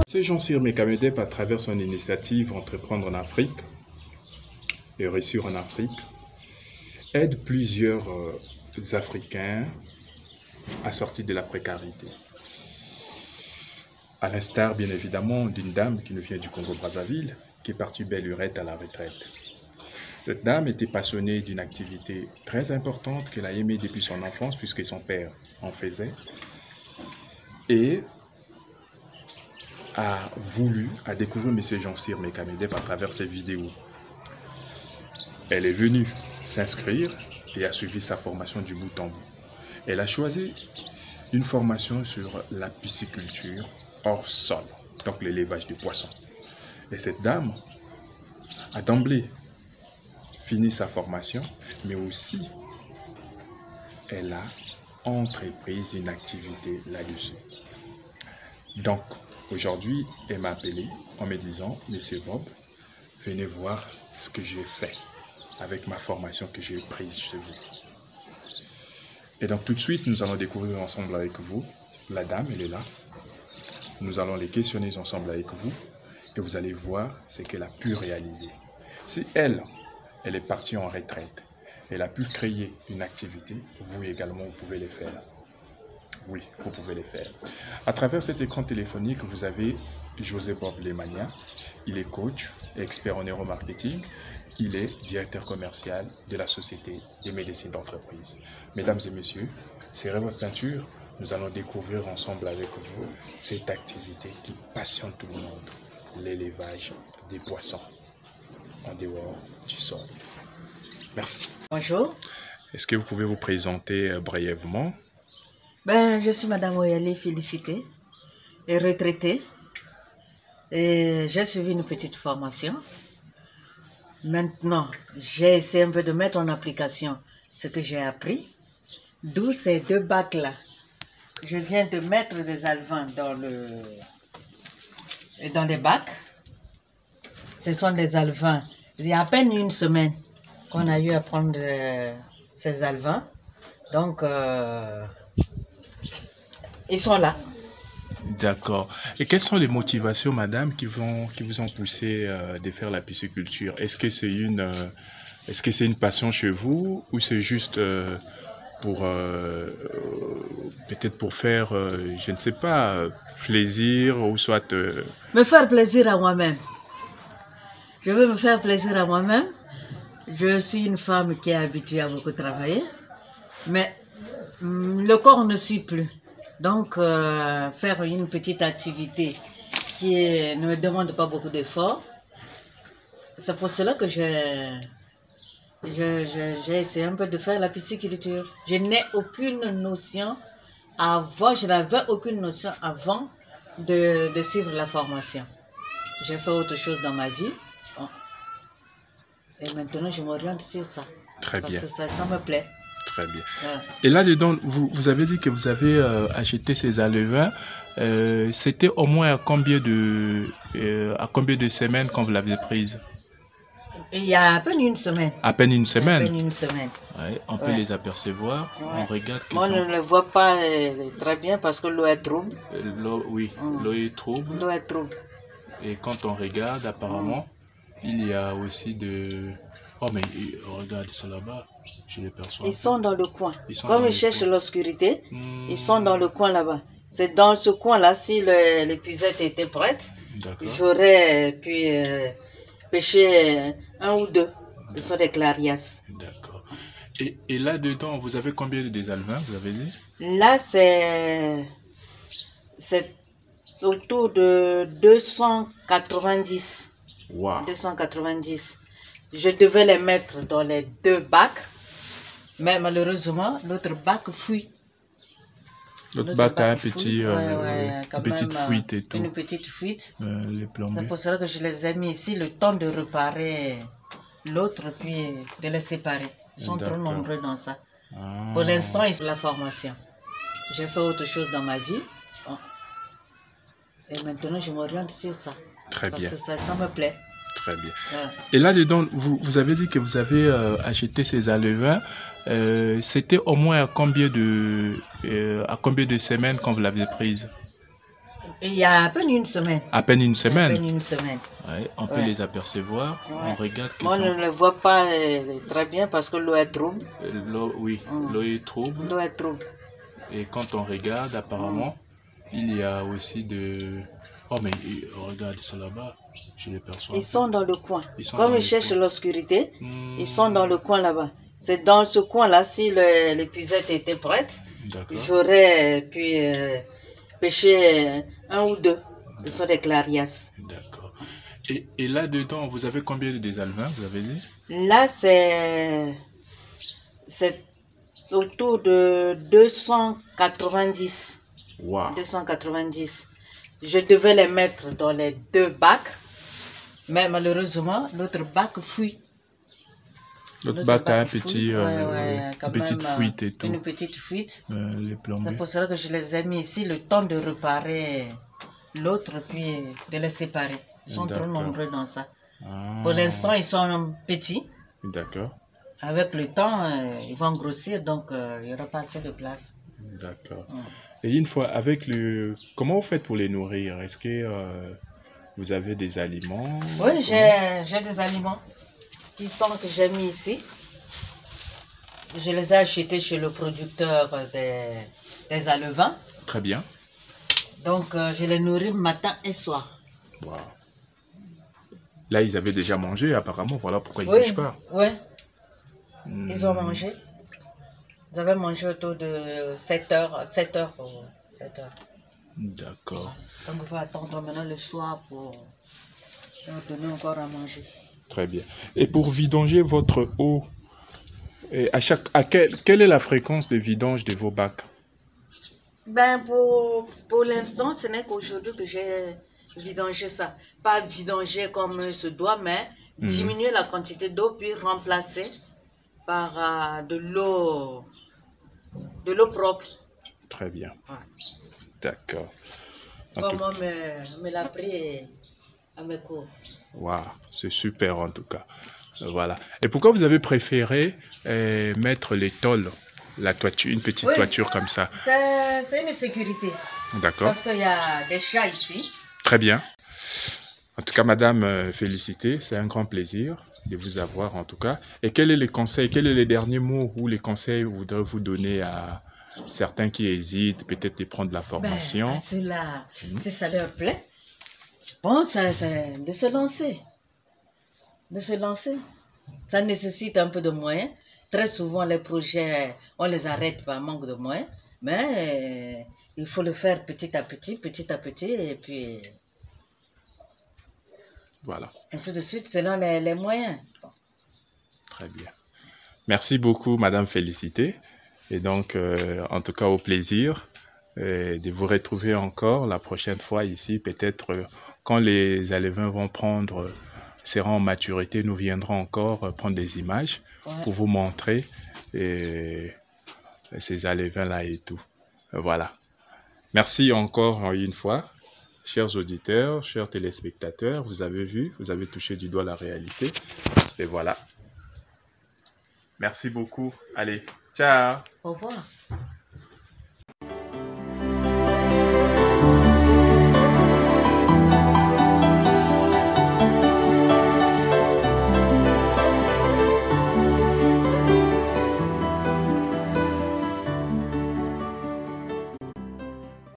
C'est Jean-Cyr Mekamedep, à travers son initiative Entreprendre en Afrique et réussir en Afrique, aide plusieurs Africains à sortir de la précarité. À l'instar, bien évidemment, d'une dame qui nous vient du Congo-Brazzaville, qui est partie belle lurette à la retraite. Cette dame était passionnée d'une activité très importante qu'elle a aimée depuis son enfance, puisque son père en faisait, et a découvert M. Jean-Cyr Mekamedep à travers ses vidéos. Elle est venue s'inscrire et a suivi sa formation du bout en bout. Elle a choisi une formation sur la pisciculture hors sol, donc l'élevage de poissons. Et cette dame a d'emblée fini sa formation, mais aussi elle a entrepris une activité là-dessus. Donc, aujourd'hui, elle m'a appelé en me disant, Monsieur Bob, venez voir ce que j'ai fait avec ma formation que j'ai prise chez vous. Et donc tout de suite, nous allons découvrir ensemble avec vous. La dame, elle est là. Nous allons les questionner ensemble avec vous et vous allez voir ce qu'elle a pu réaliser. Si elle est partie en retraite, elle a pu créer une activité, vous également, vous pouvez le faire. Oui, vous pouvez les faire. À travers cet écran téléphonique, vous avez José Bob Lemania. Il est coach, expert en neuromarketing. Il est directeur commercial de la Société des médecines d'entreprise. Mesdames et messieurs, serrez votre ceinture. Nous allons découvrir ensemble avec vous cette activité qui passionne tout le monde, l'élevage des poissons en dehors du sol. Merci. Bonjour. Est-ce que vous pouvez vous présenter brièvement? Je suis Madame Oyale Félicité, et retraitée. Et j'ai suivi une petite formation. Maintenant, j'ai essayé un peu de mettre en application ce que j'ai appris. D'où ces deux bacs-là. Je viens de mettre des alevins dans les bacs. Ce sont des alevins. Il y a à peine une semaine qu'on a eu à prendre ces alevins. Donc, ils sont là. D'accord. Et quelles sont les motivations, madame, qui vous ont poussé de faire la pisciculture? Est-ce que c'est une passion chez vous ou c'est juste peut-être pour faire, je ne sais pas, plaisir ou soit... Me faire plaisir à moi-même. Je veux me faire plaisir à moi-même. Je suis une femme qui est habituée à beaucoup travailler, mais le corps ne suit plus. Donc, faire une petite activité qui ne me demande pas beaucoup d'efforts, c'est pour cela que j'ai essayé un peu de faire la pisciculture. Je n'ai aucune notion avant, je n'avais aucune notion avant de suivre la formation. J'ai fait autre chose dans ma vie. Et maintenant, je m'oriente sur ça. Très bien. Parce que ça me plaît. Très bien. Voilà. Et là-dedans, vous avez dit que vous avez acheté ces alevins. C'était au moins à combien de semaines quand vous l'aviez prise? Il y a à peine une semaine. À peine une semaine? À peine une semaine. Ouais, on peut les apercevoir. Ouais. On regarde. Moi, je ne le vois pas très bien parce que l'eau est trouble. Oui, l'eau est trouble. L'eau est trouble. Et quand on regarde, apparemment, il y a aussi de... Oh, mais regarde ça là-bas, je les perçois. Ils sont dans le coin. Comme ils cherchent l'obscurité, ils sont dans le coin là-bas. C'est dans ce coin-là, si l'épuisette était prête, j'aurais pu pêcher un ou deux. Ce sont des clarias. D'accord. Et là-dedans, vous avez combien de alevins, vous avez dit? Là, c'est autour de 290. Wow. 290. Je devais les mettre dans les deux bacs, mais malheureusement, l'autre bac fuit. L'autre bac a une petite fuite et tout. Une petite fuite. Les plombés. C'est pour cela que je les ai mis ici, le temps de réparer l'autre, puis de les séparer. Ils sont trop nombreux dans ça. Ah. Pour l'instant, ils ont la formation. J'ai fait autre chose dans ma vie. Et maintenant, je m'oriente sur ça. Très bien. Parce que ça me plaît. Très bien. Voilà. Et là-dedans, vous avez dit que vous avez acheté ces alevins. C'était au moins à combien de semaines quand vous l'aviez prise? Il y a à peine une semaine. À peine une semaine. À peine une semaine. Ouais, on peut les apercevoir. Ouais. On regarde que Moi, je ne le vois pas très bien parce que l'eau est trouble. l'eau, oui, l'eau est trouble. L'eau est trouble. Et quand on regarde, apparemment, il y a aussi de... Oh, mais regarde ça là-bas. Je les perçois. Ils sont dans le coin. Sont Comme dans ils cherchent l'obscurité, Hmm. ils sont dans le coin là-bas. C'est dans ce coin-là, si l'épuisette était prête, D'accord. j'aurais pu pêcher un ou deux. Ce sont des clarias. D'accord. Et là-dedans, vous avez combien de alevins, vous avez dit? Là, c'est autour de 290. Waouh. 290. Je devais les mettre dans les deux bacs, mais malheureusement, l'autre bac fuit. L'autre bac a un petit, quand une petite même, fuite et tout. Une petite fuite. Les C'est plombés. pour cela que je les ai mis ici, le temps de réparer l'autre, puis de les séparer. Ils sont trop D'accord. nombreux dans ça. Ah, Pour l'instant, ils sont petits. d'accord. Avec le temps, ils vont grossir, donc il n'y aura pas assez de place. D'accord. Et une fois, avec le... Comment vous faites pour les nourrir? Est-ce que vous avez des aliments? Oui, j'ai des aliments que j'ai mis ici. Je les ai achetés chez le producteur des alevins. Très bien. Donc, je les nourris matin et soir. Wow. Là, ils avaient déjà mangé, apparemment. Voilà pourquoi ils ne Oui, bougent pas. oui. Ils ont mangé. Ils avaient mangé autour de 7 heures. 7 heures. 7 heures. D'accord. Donc, il faut attendre maintenant le soir pour leur donner encore à manger. Très bien. Et pour vidanger votre eau, et quelle est la fréquence de vidange de vos bacs? Ben, pour l'instant, ce n'est qu'aujourd'hui que j'ai vidangé ça. Pas vidanger comme se doit, mais diminuer la quantité d'eau puis remplacer par de l'eau propre. Très bien. Ouais. D'accord. Comme on me l'a pris à mes cours. Waouh, c'est super en tout cas. Voilà. Et pourquoi vous avez préféré mettre les tôles, la toiture, une petite toiture comme ça? C'est une sécurité. D'accord. Parce qu'il y a des chats ici. Très bien. En tout cas, madame, félicité. C'est un grand plaisir de vous avoir en tout cas. Et quels sont les conseils, quels sont les derniers mots ou les conseils que vous voudrez vous donner à certains qui hésitent, peut-être de prendre la formation? Ben, à ceux-là, si ça leur plaît, bon, c'est de se lancer. De se lancer. Ça nécessite un peu de moyens. Très souvent, les projets, on les arrête par manque de moyens. Mais il faut le faire petit à petit, et puis Voilà. ainsi de suite, selon les moyens. Bon. Très bien. Merci beaucoup, madame Félicité. Et donc, en tout cas, au plaisir de vous retrouver encore la prochaine fois ici. Peut-être quand les alevins seront en maturité, nous viendrons encore prendre des images pour vous montrer ces alevins-là et tout. Voilà. Merci encore une fois, chers auditeurs, chers téléspectateurs. Vous avez vu, vous avez touché du doigt la réalité. Et voilà. Merci beaucoup. Allez, ciao. Au revoir.